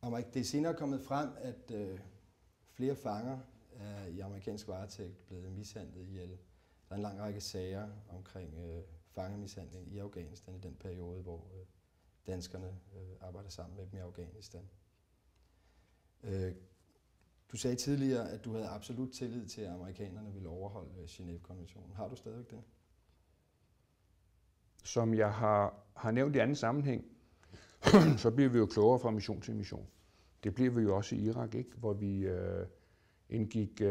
Det er senere kommet frem, at flere fanger er i amerikansk varetægt blevet mishandlet ihjel. Der er en lang række sager omkring fangemishandling i Afghanistan i den periode, hvor danskerne arbejder sammen med dem i Afghanistan. Du sagde tidligere, at du havde absolut tillid til, at amerikanerne ville overholde Genève-konventionen. Har du stadigvæk det? Som jeg har nævnt i anden sammenhæng, så bliver vi jo klogere fra mission til mission. Det bliver vi jo også i Irak, ikke? Hvor vi indgik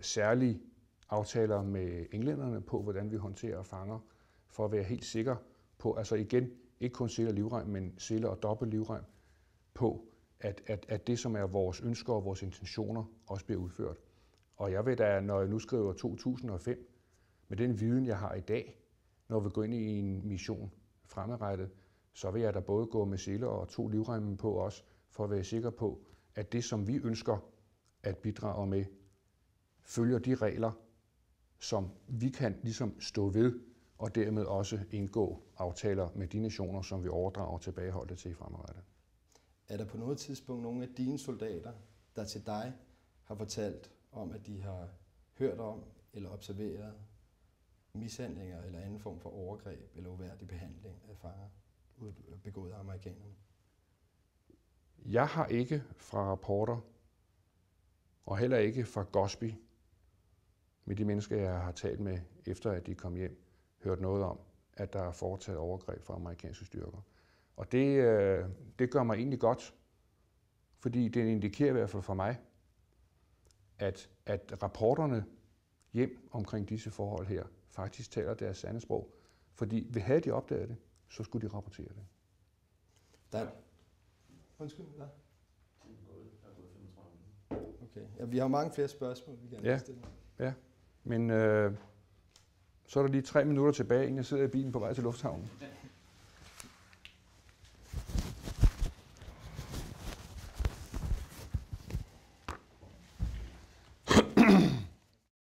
særlige aftaler med englænderne på, hvordan vi håndterer fanger, for at være helt sikker på, altså igen, ikke kun sele og livrem, men sele og dobbelt livrem, på, at det, som er vores ønsker og vores intentioner, også bliver udført. Og jeg ved da, når jeg nu skriver 2005, med den viden, jeg har i dag, når vi går ind i en mission fremadrettet, så vil jeg da både gå med sele og 2 livremme på os, for at være sikker på, at det, som vi ønsker at bidrage med, følger de regler, som vi kan ligesom stå ved, og dermed også indgå aftaler med de nationer, som vi overdrager tilbageholdte til fremadrettet. Er der på noget tidspunkt nogle af dine soldater, der til dig har fortalt om, at de har hørt om eller observeret mishandlinger eller anden form for overgreb eller uværdig behandling af fanger begået af amerikanerne? Jeg har ikke fra rapporter, og heller ikke fra Gosby, med de mennesker, jeg har talt med, efter at de kom hjem, hørt noget om, at der er foretaget overgreb fra amerikanske styrker. Og det gør mig egentlig godt, fordi det indikerer i hvert fald for mig, at rapporterne hjem omkring disse forhold her faktisk taler deres sande sprog. Fordi havde de opdaget det, så skulle de rapportere det. Undskyld, hvad? Okay. Ja, vi har mange flere spørgsmål, vi gerne vil stille. Ja, men så er der lige 3 minutter tilbage, inden jeg sidder i bilen på vej til lufthavnen.